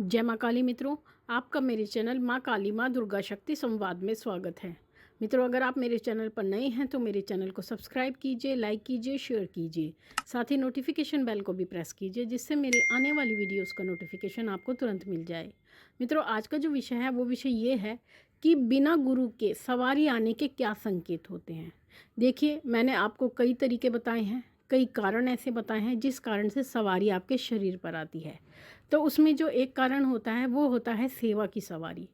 जय माँ काली मित्रों, आपका मेरे चैनल माँ काली माँ दुर्गा शक्ति संवाद में स्वागत है। मित्रों, अगर आप मेरे चैनल पर नए हैं तो मेरे चैनल को सब्सक्राइब कीजिए, लाइक कीजिए, शेयर कीजिए। साथ ही नोटिफिकेशन बेल को भी प्रेस कीजिए, जिससे मेरी आने वाली वीडियोस का नोटिफिकेशन आपको तुरंत मिल जाए। मित्रों, आज का जो विषय है वो विषय ये है कि बिना गुरु के सवारी आने के क्या संकेत होते हैं। देखिए, मैंने आपको कई तरीके बताए हैं, कई कारण ऐसे बताए हैं जिस कारण से सवारी आपके शरीर पर आती है। तो उसमें जो एक कारण होता है वो होता है सेवा की सवारी।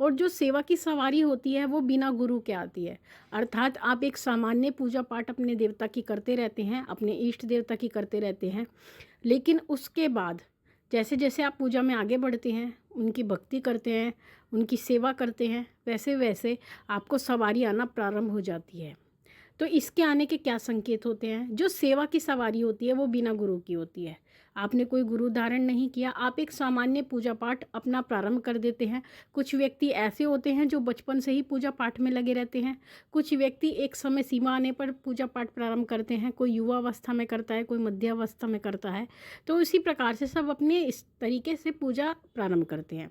और जो सेवा की सवारी होती है वो बिना गुरु के आती है। अर्थात आप एक सामान्य पूजा पाठ अपने देवता की करते रहते हैं, अपने इष्ट देवता की करते रहते हैं, लेकिन उसके बाद जैसे जैसे आप पूजा में आगे बढ़ते हैं, उनकी भक्ति करते हैं, उनकी सेवा करते हैं, वैसे वैसे आपको सवारी आना प्रारंभ हो जाती है। तो इसके आने के क्या संकेत होते हैं। जो सेवा की सवारी होती है वो बिना गुरु की होती है। आपने कोई गुरु धारण नहीं किया, आप एक सामान्य पूजा पाठ अपना प्रारंभ कर देते हैं। कुछ व्यक्ति ऐसे होते हैं जो बचपन से ही पूजा पाठ में लगे रहते हैं। कुछ व्यक्ति एक समय सीमा आने पर पूजा पाठ प्रारंभ करते हैं। कोई युवा अवस्था में करता है, कोई मध्यावस्था में करता है। तो इसी प्रकार से सब अपने इस तरीके से पूजा प्रारंभ करते हैं।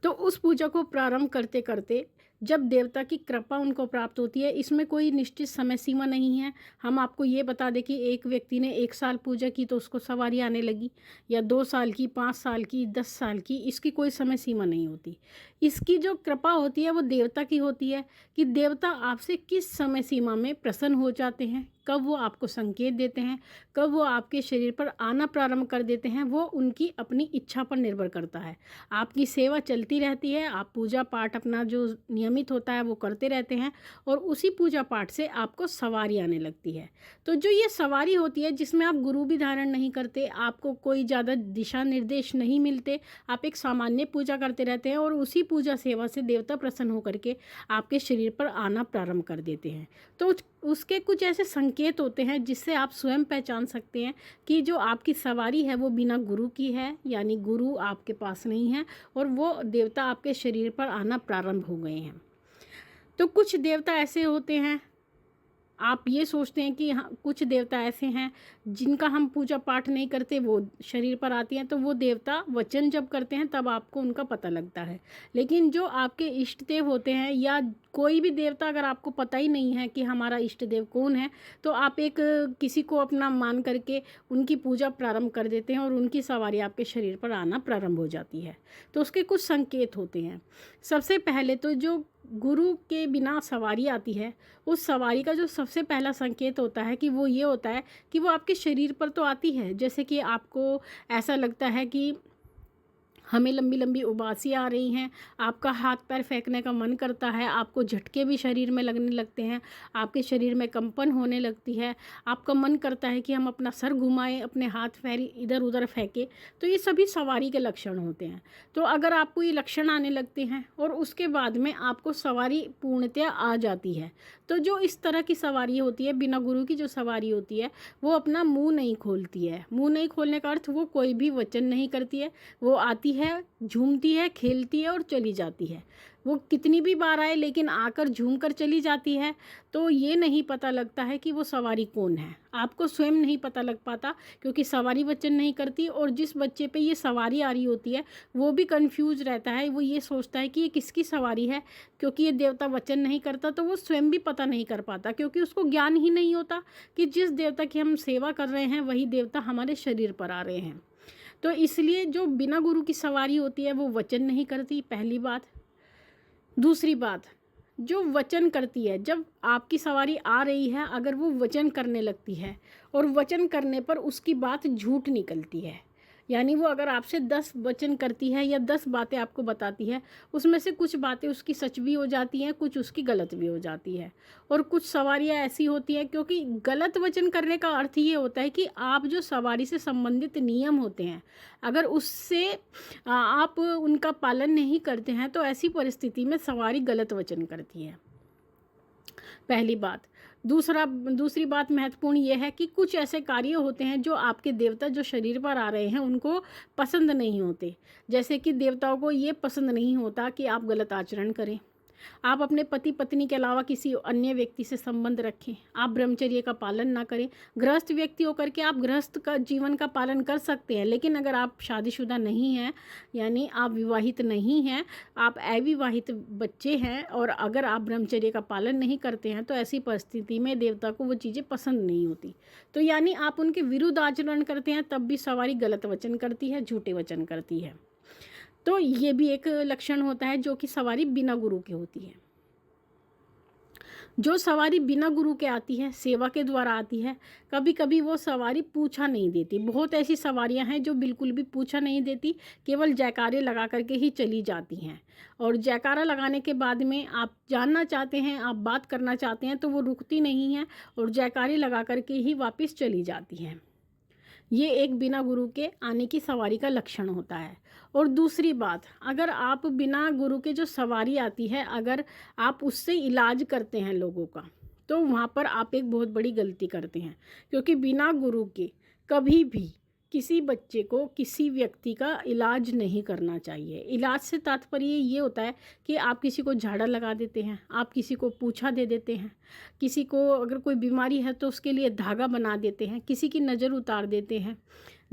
तो उस पूजा को प्रारंभ करते करते जब देवता की कृपा उनको प्राप्त होती है, इसमें कोई निश्चित समय सीमा नहीं है। हम आपको ये बता दें कि एक व्यक्ति ने 1 साल पूजा की तो उसको सवारी आने लगी, या 2 साल की, 5 साल की, 10 साल की, इसकी कोई समय सीमा नहीं होती। इसकी जो कृपा होती है वो देवता की होती है कि देवता आपसे किस समय सीमा में प्रसन्न हो जाते हैं, कब वो आपको संकेत देते हैं, कब वो आपके शरीर पर आना प्रारंभ कर देते हैं, वो उनकी अपनी इच्छा पर निर्भर करता है। आपकी सेवा चलती रहती है, आप पूजा पाठ अपना जो नियमित होता है वो करते रहते हैं, और उसी पूजा पाठ से आपको सवारी आने लगती है। तो जो ये सवारी होती है जिसमें आप गुरु भी धारण नहीं करते, आपको कोई ज़्यादा दिशा निर्देश नहीं मिलते, आप एक सामान्य पूजा करते रहते हैं और उसी पूजा सेवा से देवता प्रसन्न होकर के आपके शरीर पर आना प्रारंभ कर देते हैं। तो उसके कुछ ऐसे संकेत होते हैं जिससे आप स्वयं पहचान सकते हैं कि जो आपकी सवारी है वो बिना गुरु की है, यानी गुरु आपके पास नहीं है और वो देवता आपके शरीर पर आना प्रारंभ हो गए हैं। तो कुछ देवता ऐसे होते हैं, आप ये सोचते हैं कि हाँ, कुछ देवता ऐसे हैं जिनका हम पूजा पाठ नहीं करते, वो शरीर पर आती हैं, तो वो देवता वचन जब करते हैं तब आपको उनका पता लगता है। लेकिन जो आपके इष्ट देव होते हैं, या कोई भी देवता अगर आपको पता ही नहीं है कि हमारा इष्ट देव कौन है, तो आप एक किसी को अपना मान करके उनकी पूजा प्रारंभ कर देते हैं और उनकी सवारी आपके शरीर पर आना प्रारंभ हो जाती है। तो उसके कुछ संकेत होते हैं। सबसे पहले तो जो गुरु के बिना सवारी आती है, उस सवारी का जो सबसे पहला संकेत होता है कि वो ये होता है कि वो आपके शरीर पर तो आती है। जैसे कि आपको ऐसा लगता है कि हमें लंबी लंबी उबासी आ रही हैं, आपका हाथ पैर फेंकने का मन करता है, आपको झटके भी शरीर में लगने लगते हैं, आपके शरीर में कंपन होने लगती है, आपका मन करता है कि हम अपना सर घुमाएं, अपने हाथ पैर इधर उधर फेंकें। तो ये सभी सवारी के लक्षण होते हैं। तो अगर आपको ये लक्षण आने लगते हैं और उसके बाद में आपको सवारी पूर्णतया आ जाती है, तो जो इस तरह की सवारी होती है, बिना गुरु की जो सवारी होती है, वो अपना मुंह नहीं खोलती है। मुंह नहीं खोलने का अर्थ वो कोई भी वचन नहीं करती है, वो आती है, झूमती है, खेलती है और चली जाती है। वो कितनी भी बार आए लेकिन आकर झूम कर चली जाती है। तो ये नहीं पता लगता है कि वो सवारी कौन है, आपको स्वयं नहीं पता लग पाता, क्योंकि सवारी वचन नहीं करती। और जिस बच्चे पे ये सवारी आ रही होती है वो भी कंफ्यूज रहता है, वो ये सोचता है कि ये किसकी सवारी है, क्योंकि ये देवता वचन नहीं करता, तो वो स्वयं भी पता नहीं कर पाता, क्योंकि उसको ज्ञान ही नहीं होता कि जिस देवता की हम सेवा कर रहे हैं वही देवता हमारे शरीर पर आ रहे हैं। तो इसलिए जो बिना गुरु की सवारी होती है वो वचन नहीं करती, पहली बात। दूसरी बात, जो वचन करती है, जब आपकी सवारी आ रही है, अगर वो वचन करने लगती है और वचन करने पर उसकी बात झूठ निकलती है, यानी वो अगर आपसे 10 वचन करती है या 10 बातें आपको बताती है, उसमें से कुछ बातें उसकी सच भी हो जाती हैं, कुछ उसकी गलत भी हो जाती है। और कुछ सवारियाँ ऐसी होती हैं, क्योंकि गलत वचन करने का अर्थ ये होता है कि आप जो सवारी से संबंधित नियम होते हैं, अगर उससे आप उनका पालन नहीं करते हैं, तो ऐसी परिस्थिति में सवारी गलत वचन करती है, पहली बात। दूसरी बात महत्वपूर्ण ये है कि कुछ ऐसे कार्य होते हैं जो आपके देवता जो शरीर पर आ रहे हैं उनको पसंद नहीं होते। जैसे कि देवताओं को ये पसंद नहीं होता कि आप गलत आचरण करें, आप अपने पति पत्नी के अलावा किसी अन्य व्यक्ति से संबंध रखें। आप ब्रह्मचर्य का पालन ना करें। गृहस्थ व्यक्ति होकर के आप गृहस्थ का जीवन का पालन कर सकते हैं, लेकिन अगर आप शादीशुदा नहीं हैं, यानी आप विवाहित नहीं हैं, आप अविवाहित बच्चे हैं और अगर आप ब्रह्मचर्य का पालन नहीं करते हैं, तो ऐसी परिस्थिति में देवता को वो चीज़ें पसंद नहीं होती। तो यानी आप उनके विरुद्ध आचरण करते हैं, तब भी सवारी गलत वचन करती है, झूठे वचन करती है। तो ये भी एक लक्षण होता है जो कि सवारी बिना गुरु के होती है। जो सवारी बिना गुरु के आती है, सेवा के द्वारा आती है, कभी कभी वो सवारी पूछा नहीं देती। बहुत ऐसी सवारियां हैं जो बिल्कुल भी पूछा नहीं देती, केवल जयकारे लगा करके ही चली जाती हैं। और जयकारा लगाने के बाद में आप जानना चाहते हैं, आप बात करना चाहते हैं, तो वो रुकती नहीं हैं और जयकारे लगा करके ही वापस चली जाती हैं। ये एक बिना गुरु के आने की सवारी का लक्षण होता है। और दूसरी बात, अगर आप बिना गुरु के जो सवारी आती है, अगर आप उससे इलाज करते हैं लोगों का, तो वहाँ पर आप एक बहुत बड़ी गलती करते हैं। क्योंकि बिना गुरु के कभी भी किसी बच्चे को, किसी व्यक्ति का इलाज नहीं करना चाहिए। इलाज से तात्पर्य ये होता है कि आप किसी को झाड़ा लगा देते हैं, आप किसी को पूछा दे देते हैं, किसी को अगर कोई बीमारी है तो उसके लिए धागा बना देते हैं, किसी की नज़र उतार देते हैं।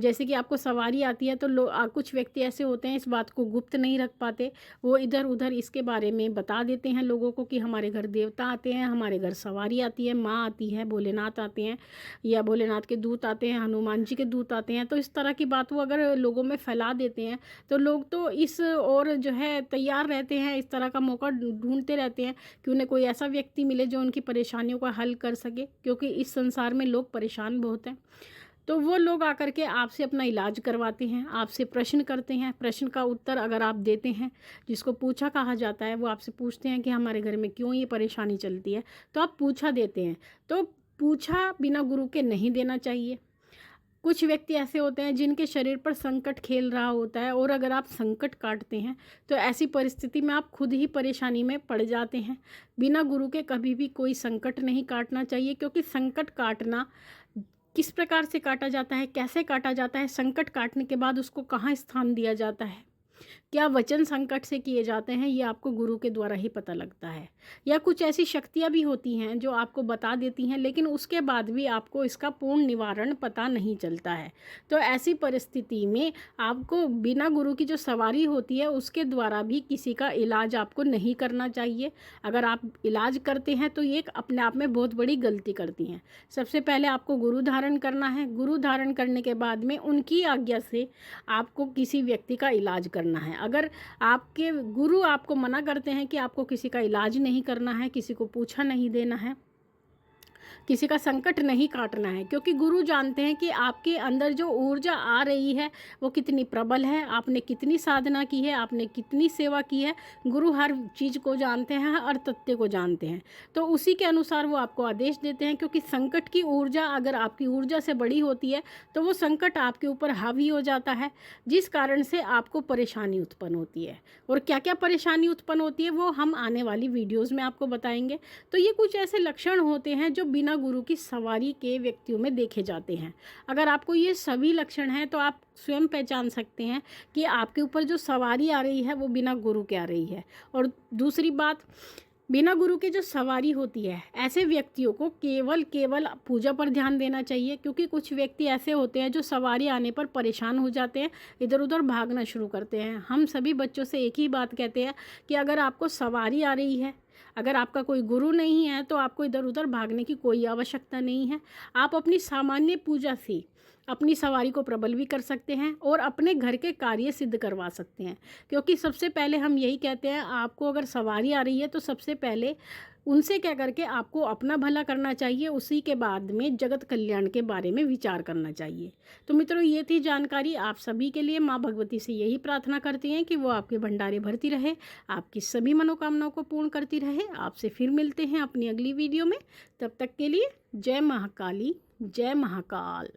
जैसे कि आपको सवारी आती है तो कुछ व्यक्ति ऐसे होते हैं, इस बात को गुप्त नहीं रख पाते, वो इधर उधर इसके बारे में बता देते हैं लोगों को कि हमारे घर देवता आते हैं, हमारे घर सवारी आती है, माँ आती है, भोलेनाथ आते हैं, या भोलेनाथ के दूत आते हैं, हनुमान जी के दूत आते हैं। तो इस तरह की बात वो अगर लोगों में फैला देते हैं तो लोग तो इस और जो है तैयार रहते हैं, इस तरह का मौका ढूंढते रहते हैं कि उन्हें कोई ऐसा व्यक्ति मिले जो उनकी परेशानियों का हल कर सके। क्योंकि इस संसार में लोग परेशान बहुत हैं, तो वो लोग आकर के आपसे अपना इलाज करवाते हैं, आपसे प्रश्न करते हैं। प्रश्न का उत्तर अगर आप देते हैं, जिसको पूछा कहा जाता है, वो आपसे पूछते हैं कि हमारे घर में क्यों ये परेशानी चलती है, तो आप पूछा देते हैं। तो पूछा बिना गुरु के नहीं देना चाहिए। कुछ व्यक्ति ऐसे होते हैं जिनके शरीर पर संकट खेल रहा होता है, और अगर आप संकट काटते हैं तो ऐसी परिस्थिति में आप खुद ही परेशानी में पड़ जाते हैं। बिना गुरु के कभी भी कोई संकट नहीं काटना चाहिए, क्योंकि संकट काटना किस प्रकार से काटा जाता है, कैसे काटा जाता है, संकट काटने के बाद उसको कहाँ स्थान दिया जाता है, क्या वचन संकट से किए जाते हैं, ये आपको गुरु के द्वारा ही पता लगता है। या कुछ ऐसी शक्तियाँ भी होती हैं जो आपको बता देती हैं, लेकिन उसके बाद भी आपको इसका पूर्ण निवारण पता नहीं चलता है। तो ऐसी परिस्थिति में आपको बिना गुरु की जो सवारी होती है उसके द्वारा भी किसी का इलाज आपको नहीं करना चाहिए। अगर आप इलाज करते हैं तो ये अपने आप में बहुत बड़ी गलती करती हैं। सबसे पहले आपको गुरु धारण करना है। गुरु धारण करने के बाद में उनकी आज्ञा से आपको किसी व्यक्ति का इलाज करना है। अगर आपके गुरु आपको मना करते हैं कि आपको किसी का इलाज नहीं करना है, किसी को पूछा नहीं देना है, किसी का संकट नहीं काटना है, क्योंकि गुरु जानते हैं कि आपके अंदर जो ऊर्जा आ रही है वो कितनी प्रबल है, आपने कितनी साधना की है, आपने कितनी सेवा की है। गुरु हर चीज़ को जानते हैं, हर तथ्य को जानते हैं, तो उसी के अनुसार वो आपको आदेश देते हैं। क्योंकि संकट की ऊर्जा अगर आपकी ऊर्जा से बड़ी होती है तो वो संकट आपके ऊपर हावी हो जाता है, जिस कारण से आपको परेशानी उत्पन्न होती है। और क्या क्या परेशानी उत्पन्न होती है वो हम आने वाली वीडियोज़ में आपको बताएंगे। तो ये कुछ ऐसे लक्षण होते हैं जो बिना गुरु की सवारी के व्यक्तियों में देखे जाते हैं। अगर आपको ये सभी लक्षण हैं तो आप स्वयं पहचान सकते हैं कि आपके ऊपर जो सवारी आ रही है वो बिना गुरु के आ रही है। और दूसरी बात, बिना गुरु के जो सवारी होती है, ऐसे व्यक्तियों को केवल पूजा पर ध्यान देना चाहिए। क्योंकि कुछ व्यक्ति ऐसे होते हैं जो सवारी आने पर परेशान हो जाते हैं, इधर उधर भागना शुरू करते हैं। हम सभी बच्चों से एक ही बात कहते हैं कि अगर आपको सवारी आ रही है, अगर आपका कोई गुरु नहीं है, तो आपको इधर उधर भागने की कोई आवश्यकता नहीं है। आप अपनी सामान्य पूजा से अपनी सवारी को प्रबल भी कर सकते हैं और अपने घर के कार्य सिद्ध करवा सकते हैं। क्योंकि सबसे पहले हम यही कहते हैं, आपको अगर सवारी आ रही है तो सबसे पहले उनसे क्या करके आपको अपना भला करना चाहिए, उसी के बाद में जगत कल्याण के बारे में विचार करना चाहिए। तो मित्रों, ये थी जानकारी आप सभी के लिए। माँ भगवती से यही प्रार्थना करती हैं कि वो आपके भंडारे भरती रहे, आपकी सभी मनोकामनाओं को पूर्ण करती रहे। आपसे फिर मिलते हैं अपनी अगली वीडियो में। तब तक के लिए जय महाकाली, जय महाकाल।